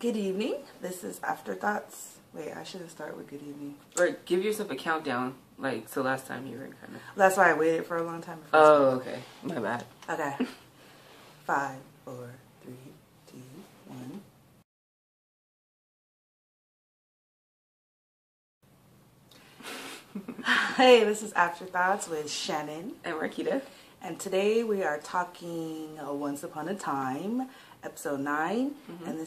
Good evening. This is Afterthoughts. Wait, I should have started with good evening. Or give yourself a countdown, like, so last time you were kind of... That's why I waited for a long time. Oh, okay. My bad. Okay. 5, 4, 3, 2, 1. Hey, this is Afterthoughts with Shannon. And Marquita. And today we are talking Once Upon a Time, episode 9. Mm-hmm. And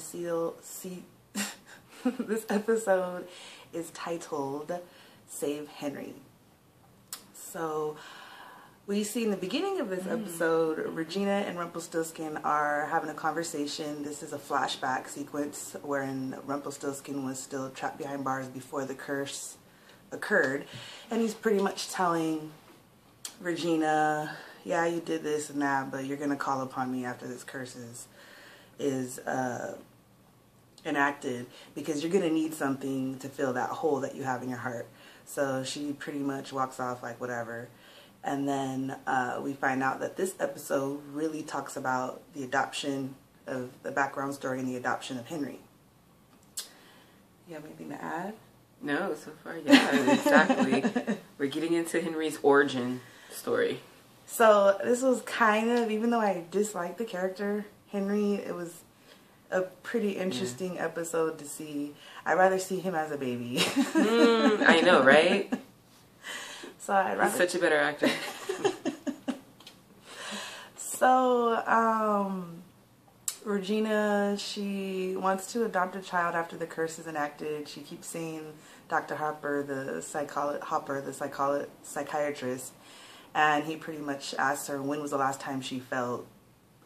this episode is titled Save Henry. So we see in the beginning of this episode, Regina and Rumpelstiltskin are having a conversation. This is a flashback sequence wherein Rumpelstiltskin was still trapped behind bars before the curse occurred. And he's pretty much telling Regina, yeah, you did this and that, but you're going to call upon me after this curse is enacted, because you're going to need something to fill that hole that you have in your heart. So she pretty much walks off like whatever. And then we find out that this episode really talks about the adoption of the background story and the adoption of Henry. You have anything to add? No, so far, yeah, exactly. We're getting into Henry's origin story. So this was kind of, even though I disliked the character Henry, it was a pretty interesting episode to see. I'd rather see him as a baby. I know, right? So I'd rather... He's such a better actor. So, Regina, she wants to adopt a child after the curse is enacted. She keeps saying Dr. Hopper, the psychiatrist, and he pretty much asked her when was the last time she felt,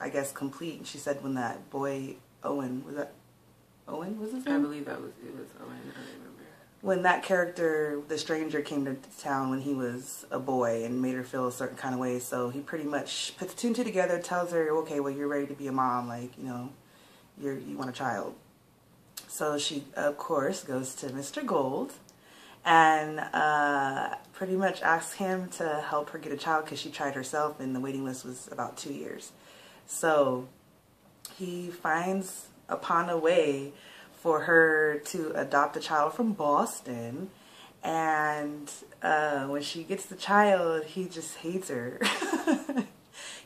I guess, complete. And she said when that boy, Owen, was that Owen, was his name? I believe it was Owen, I don't remember. When that character, the stranger, came to town when he was a boy and made her feel a certain kind of way. So he pretty much puts 2 and 2 together, tells her, okay, well, you're ready to be a mom, like, you know, you want a child. So she, of course, goes to Mr. Gold and pretty much asks him to help her get a child because she tried herself and the waiting list was about 2 years. So he finds upon a way for her to adopt a child from Boston, and when she gets the child, he just hates her.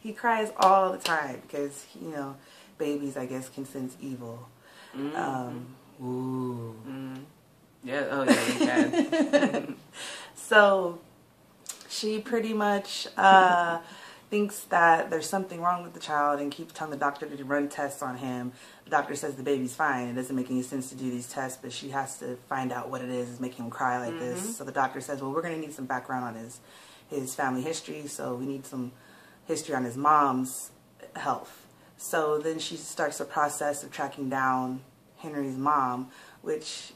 He cries all the time because, you know, babies, I guess, can sense evil. Mm-hmm. Ooh. Mm-hmm. Yeah, oh yeah, you can. So she pretty much thinks that there's something wrong with the child and keeps telling the doctor to run tests on him. The doctor says the baby's fine. It doesn't make any sense to do these tests, but she has to find out what it is making him cry like this. So the doctor says, well, we're going to need some background on his family history, so we need some history on his mom's health. So then she starts the process of tracking down Henry's mom, which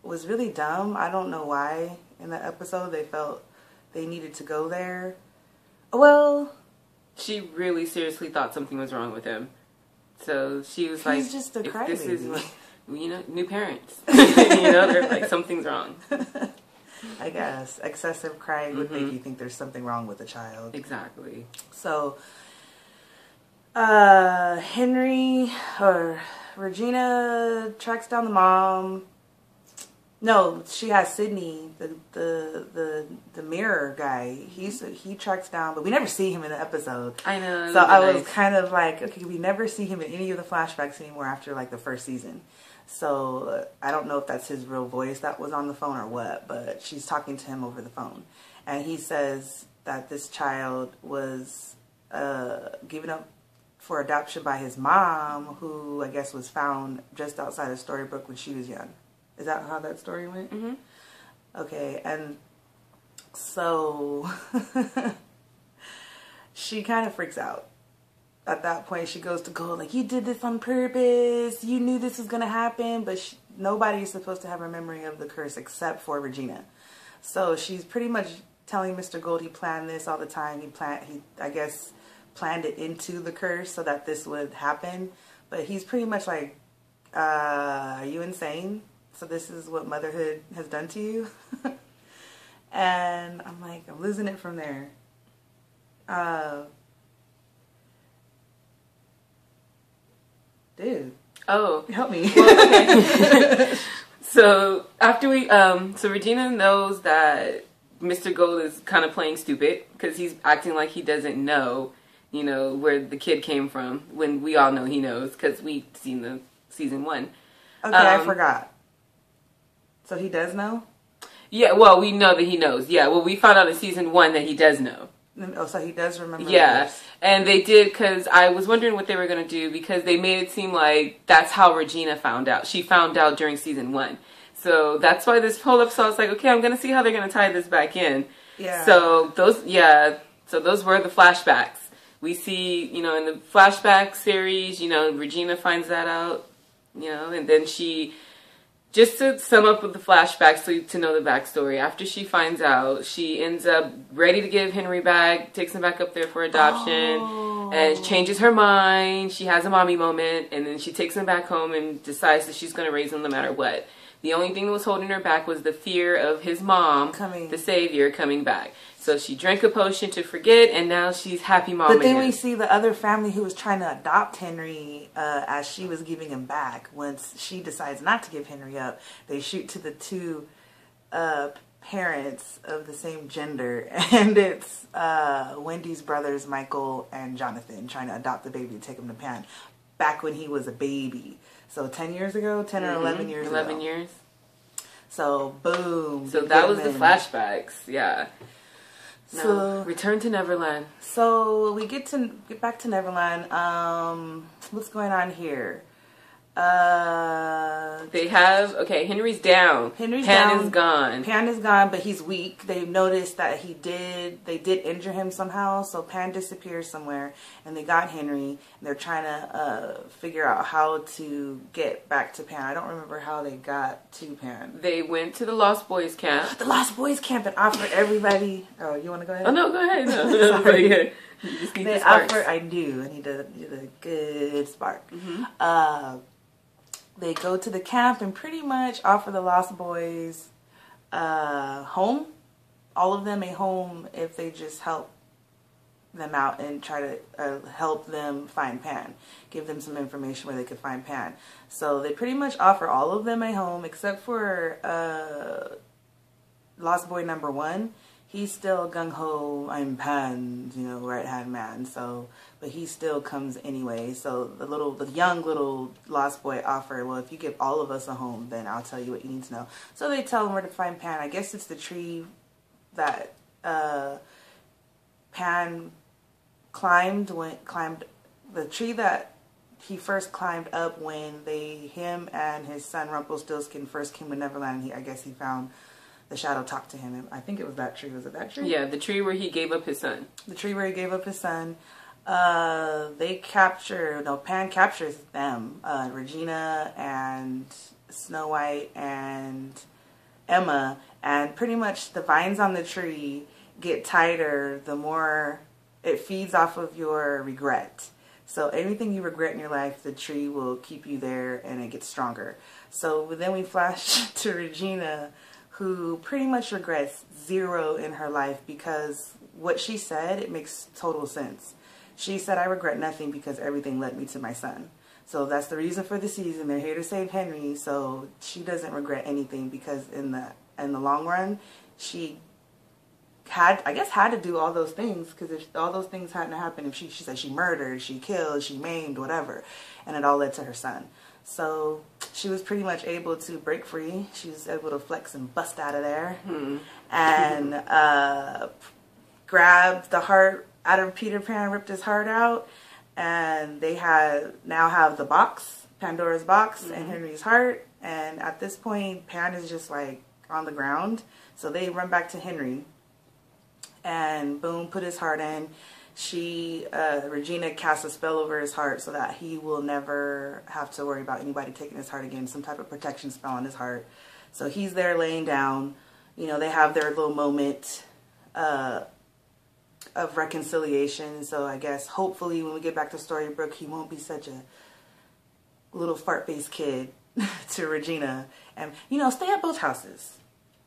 was really dumb. I don't know why in that episode they felt they needed to go there. Well, she really seriously thought something was wrong with him. So she was like, he's just a crybaby. This is what, you know, new parents. You know, they're like, something's wrong. I guess. Excessive crying would make you think there's something wrong with the child. Exactly. So, Henry, or Regina tracks down the mom. No, she has Sydney, the mirror guy. He tracks down, but we never see him in the episode. I know. So I was kind of like, okay, we never see him in any of the flashbacks anymore after like the first season. So I don't know if that's his real voice that was on the phone or what, but she's talking to him over the phone, and he says that this child was given up for adoption by his mom, who I guess was found just outside of Storybrooke when she was young. Is that how that story went? Mm-hmm. Okay, and so she kind of freaks out. At that point, she goes to Gold, like, you did this on purpose. You knew this was going to happen, but nobody is supposed to have a memory of the curse except for Regina. So she's pretty much telling Mr. Gold he planned this all the time. He I guess, planned it into the curse so that this would happen. But he's pretty much like, are you insane? So this is what motherhood has done to you? And I'm like, I'm losing it from there. Dude. Oh. Help me. Well, okay. So after so Regina knows that Mr. Gold is kind of playing stupid because he's acting like he doesn't know, where the kid came from, when we all know he knows because we've seen the season 1. Okay, I forgot. So he does know? Yeah, well, we know that he knows. Yeah, well, we found out in season 1 that he does know. Oh, so he does remember. Yeah, and they did, because I was wondering what they were going to do, because they made it seem like that's how Regina found out. She found out during season 1. So that's why this whole episode, I was like, okay, I'm going to see how they're going to tie this back in. Yeah. So those were the flashbacks. We see, in the flashback series, Regina finds that out, and then she, just to sum up with the flashbacks, so to know the backstory, after she finds out, she ends up ready to give Henry back, takes him back up there for adoption, and changes her mind. She has a mommy moment, and then she takes him back home and decides that she's going to raise him no matter what. The only thing that was holding her back was the fear of his mom, the savior, coming back. So she drank a potion to forget, and now she's happy mom again. But then we see the other family who was trying to adopt Henry as she was giving him back. Once she decides not to give Henry up, they shoot to the 2 parents of the same gender. And it's Wendy's brothers, Michael and Jonathan, trying to adopt the baby to take him to Pan. Back when he was a baby. So 10 years ago? 10 or 11 years ago. 11 years. So, boom. So that was the flashbacks, yeah. So, Return to Neverland. So, we get back to Neverland. What's going on here? They have, Henry's down. Pan is gone. Pan is gone, but he's weak. They've noticed that they did injure him somehow, so Pan disappears somewhere, and they got Henry, and they're trying to figure out how to get back to Pan. I don't remember how they got to Pan. They went to the Lost Boys camp. The Lost Boys camp, and offered everybody... Oh, you want to go ahead? Oh, no, go ahead. No. Sorry. You just need the sparks. I do. I need a good spark. Mm-hmm. They go to the camp and pretty much offer the Lost Boys home. All of them a home if they just help them out and try to help them find Pan. Give them some information where they could find Pan. So they pretty much offer all of them a home except for Lost Boy number 1. He's still gung-ho, I'm Pan's, right-hand man. So, but he still comes anyway. So the young little Lost Boy offer, well, if you give all of us a home, then I'll tell you what you need to know. So they tell him where to find Pan. I guess it's the tree that Pan climbed the tree that he first climbed up when him and his son Rumpelstiltskin first came to Neverland. I guess he found the shadow talked to him. I think it was that tree. Was it that tree? Yeah, the tree where he gave up his son. The tree where he gave up his son. Pan captures them. Regina and Snow White and Emma. And pretty much the vines on the tree get tighter the more it feeds off of your regret. So anything you regret in your life, the tree will keep you there and it gets stronger. So then we flash to Regina, who pretty much regrets 0 in her life because what she said, it makes total sense. She said, I regret nothing because everything led me to my son. So that's the reason for the season. They're here to save Henry, so she doesn't regret anything because in the long run, she had to do all those things, because if all those things hadn't happened, if she said she murdered, she killed, she maimed, whatever, and it all led to her son. So she was pretty much able to break free. She was able to flex and bust out of there and grab the heart out of Peter Pan, ripped his heart out, and they now have the box, Pandora's box, and Henry's heart. And at this point, Pan is just like on the ground. So they run back to Henry and boom, put his heart in. Regina casts a spell over his heart so that he will never have to worry about anybody taking his heart again, some type of protection spell on his heart. So he's there laying down. They have their little moment of reconciliation. So I guess hopefully when we get back to Storybrooke, he won't be such a little fart-faced kid to Regina. And, stay at both houses.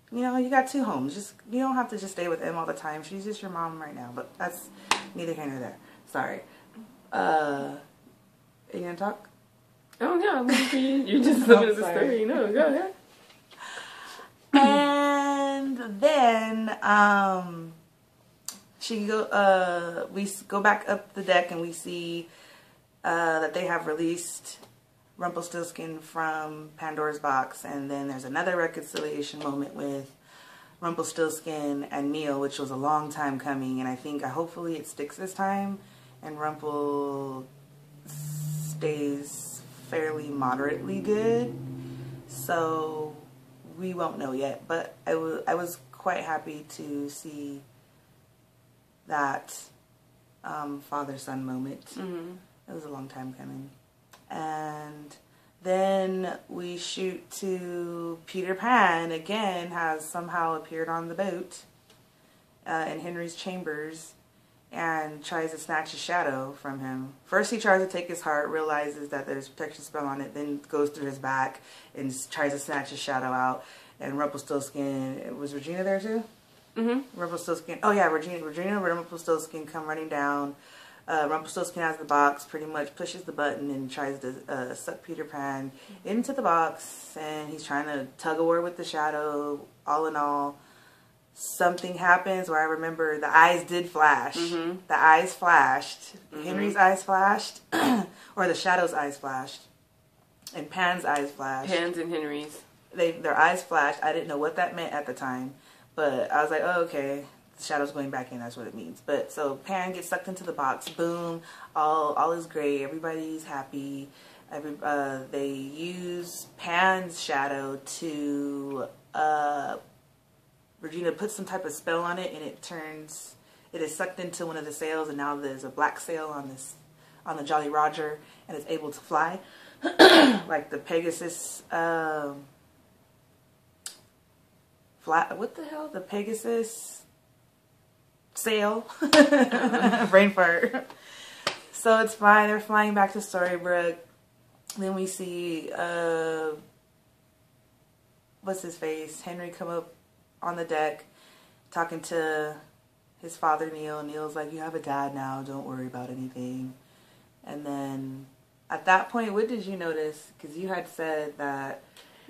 You got 2 homes. You don't have to just stay with Em all the time. She's just your mom right now. But that's neither here nor there. Sorry. Are you going to talk? Oh no, I'm waiting for you. You're just looking at the story. No, go ahead. And then we go back up the deck and we see that they have released Rumpelstiltskin from Pandora's box, and then there's another reconciliation moment with Rumpelstiltskin and Neil, which was a long time coming, and I think hopefully it sticks this time and Rumple stays fairly moderately good. So we won't know yet, but I was quite happy to see that father-son moment. Mm-hmm. It was a long time coming. And then we shoot to Peter Pan again has somehow appeared on the boat in Henry's chambers and tries to snatch his shadow from him. First he tries to take his heart, realizes that there's protection spell on it, then goes through his back and tries to snatch his shadow out. And Rumpelstiltskin, was Regina there too? Mm-hmm. Rumpelstiltskin, oh yeah, Regina and Rumpelstiltskin come running down. Rumpelstiltskin has the box, pretty much pushes the button and tries to suck Peter Pan into the box, and he's trying to tug of war with the shadow. All in all, something happens where I remember the eyes did flash. Mm-hmm. The eyes flashed. Mm-hmm. Henry's eyes flashed, or the shadow's eyes flashed, and Pan's eyes flashed. Pan's and Henry's. Their eyes flashed. I didn't know what that meant at the time, but I was like, oh, okay. The shadow's going back in, that's what it means. But so Pan gets sucked into the box, boom, all is great, everybody's happy. They use Pan's shadow to Regina puts some type of spell on it, and it is sucked into one of the sails, and now there's a black sail on the Jolly Roger, and it's able to fly like the Pegasus the Pegasus sail. Brain fart. So it's fine. They're flying back to Storybrooke. Then we see what's his face? Henry come up on the deck talking to his father Neil. Neil's like, you have a dad now, don't worry about anything. And then at that point, what did you notice? Because you had said that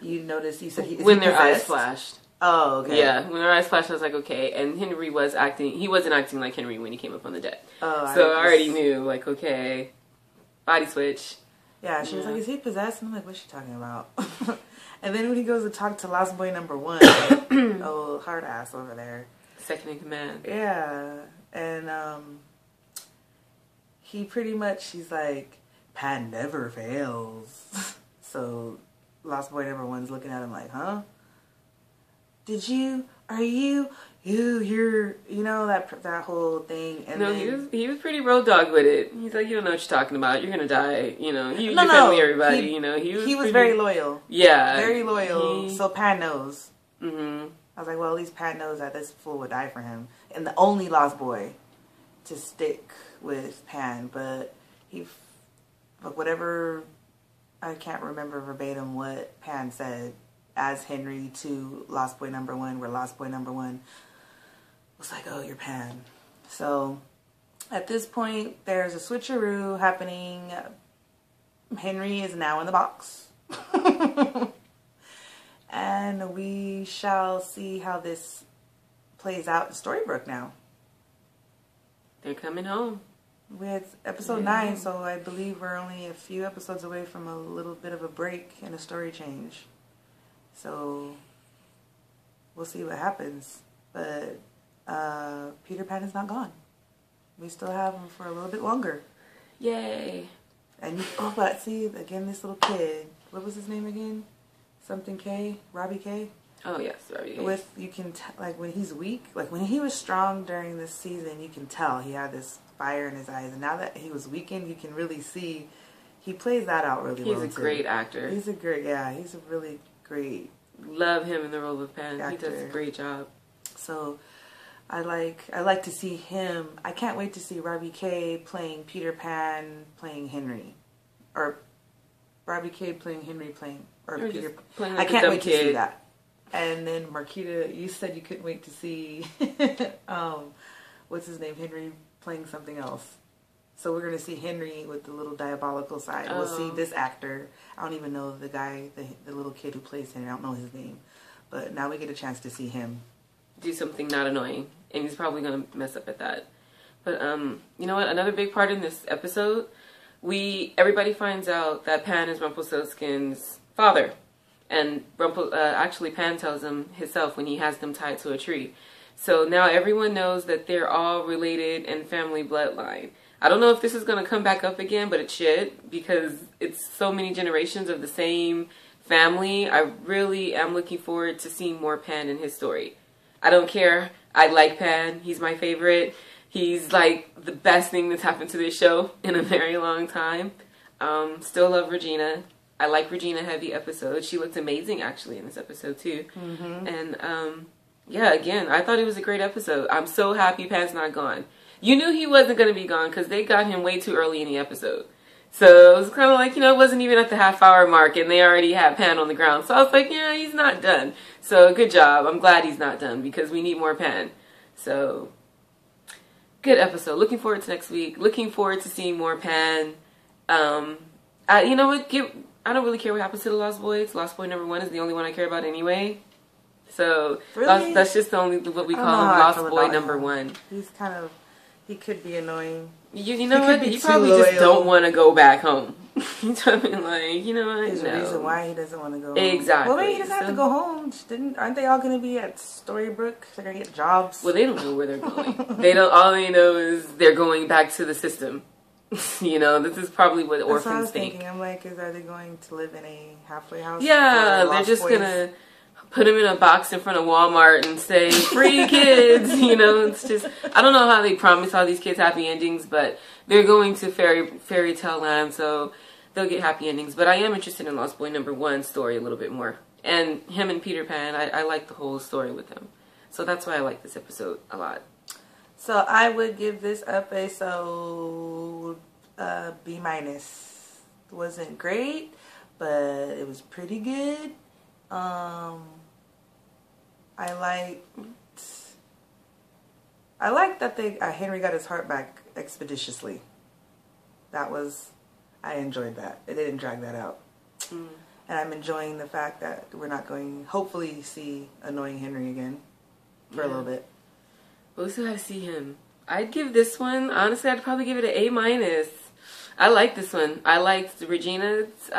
you noticed, you said when their eyes flashed. Oh, okay. Yeah, when her eyes flashed, I was like, okay. And Henry was he wasn't acting like Henry when he came up on the deck. Oh, so I already knew, like, okay, body switch. Yeah, she was like, is he possessed? And I'm like, what's she talking about? And then when he goes to talk to Lost Boy number 1, oh, hard ass over there. Second in command. Yeah, and he pretty much, he's like, Pan never fails. So Lost Boy number 1's looking at him like, huh? You're, you know, that whole thing. And no, then, he was pretty road dog with it. He's like, you don't know what you're talking about. You're gonna die. You know, you defend everybody. You know, he was very loyal. Yeah, very loyal. So Pan knows. Mm-hmm. I was like, well, at least Pan knows that this fool would die for him, and the only Lost Boy to stick with Pan. But whatever, I can't remember verbatim what Pan said as Henry to Lost Boy number 1, where Lost Boy number 1 was like, oh, you're Pan. So at this point, there's a switcheroo happening. Henry is now in the box. And we shall see how this plays out in Storybrooke now. They're coming home. With episode 9, so I believe we're only a few episodes away from a little bit of a break and a story change. So we'll see what happens. But Peter Pan is not gone. We still have him for a little bit longer. Yay. And but see, again, this little kid, what was his name again? Something K? Robbie K? Oh, yes, Robbie K. You can like when he's weak, like when he was strong during this season, you can tell he had this fire in his eyes. And now that he was weakened, you can really see he plays that out really well. He's a great actor. He's a really great. Love him in the role of Pan. Actor. He does a great job. So I like to see him. I can't wait to see Robbie K playing Peter Pan, playing Henry, or Robbie K playing Henry, or Peter. Like I can't wait to see that. And then Marquita, you said you couldn't wait to see what's his name, Henry playing something else. So we're going to see Henry with the little diabolical side. We'll see this actor. I don't even know the guy, the little kid who plays Henry. I don't know his name. But now we get a chance to see him do something not annoying. And he's probably going to mess up at that. But you know what? Another big part in this episode, everybody finds out that Pan is Rumpelstiltskin's father. And actually Pan tells him himself when he has them tied to a tree. So now everyone knows that they're all related and family bloodline. I don't know if this is going to come back up again, but it should, because it's so many generations of the same family. I really am looking forward to seeing more Pan in his story. I don't care. I like Pan. He's my favorite. He's like the best thing that's happened to this show in a very long time. Still love Regina. I like Regina heavy episodes. She looked amazing actually in this episode too. And yeah, again, I thought it was a great episode. I'm so happy Pan's not gone. You knew he wasn't going to be gone because they got him way too early in the episode. So it was kind of like, you know, it wasn't even at the half-hour mark and they already had Pan on the ground. So I was like, yeah, he's not done. So good job. I'm glad he's not done because we need more Pan. So good episode. Looking forward to next week. Looking forward to seeing more Pan. You know what? I don't really care what happens to the Lost Boys. Lost Boy number 1 is the only one I care about anyway. So really? that's just the only what we call him, Lost Boy number 1. He's kind of, he could be annoying. You know what? You probably just don't want to go back home. You know what I mean? Like, you know what? There's a reason why he doesn't want to go home. Exactly. Well, maybe he doesn't have to go home. Aren't they all going to be at Storybrooke? They're going to get jobs. Well, they don't know where they're going. All they know is they're going back to the system. You know, this is probably what orphans think. That's what I was thinking. I'm like, are they going to live in a halfway house? Yeah, they're just going to put them in a box in front of Walmart and say, free kids. You know, it's just, I don't know how they promise all these kids happy endings, but they're going to fairy tale land, so they'll get happy endings. But I am interested in Lost Boy number 1 story a little bit more. And him and Peter Pan, I like the whole story with them. So that's why I like this episode a lot. So I would give this episode B-. It wasn't great, but it was pretty good. I liked that Henry got his heart back expeditiously. I enjoyed that. It didn't drag that out. And I'm enjoying the fact that we're not going, hopefully, see annoying Henry again for a little bit. We'll still have to see him. I'd give this one, honestly, I'd probably give it an A-. I like this one. I liked Regina's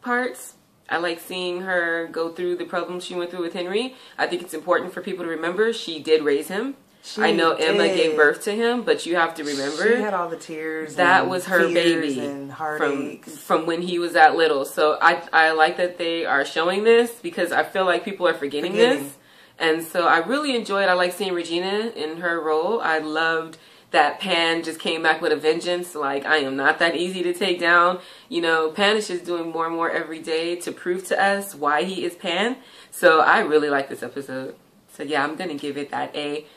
parts. I like seeing her go through the problems she went through with Henry. I think it's important for people to remember she did raise him. I know Emma gave birth to him, but you have to remember. She had all the tears. That was her baby and heartaches from when he was that little. So I like that they are showing this because I feel like people are forgetting this. And so I really enjoyed, I like seeing Regina in her role. I loved that Pan just came back with a vengeance. Like, I am not that easy to take down. You know, Pan is just doing more and more every day to prove to us why he is Pan. So I really like this episode. So yeah, I'm going to give it that A-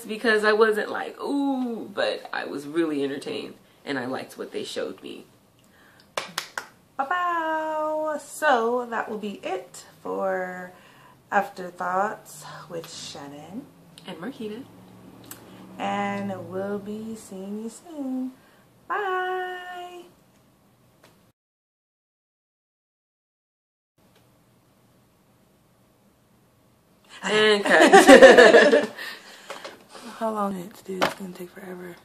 because I wasn't like, ooh, but I was really entertained. And I liked what they showed me. Bye-bye. So that will be it for Afterthoughts with Shannon and Marquita. And we'll be seeing you soon. Bye. And cut. How long did it do? It's going to take forever.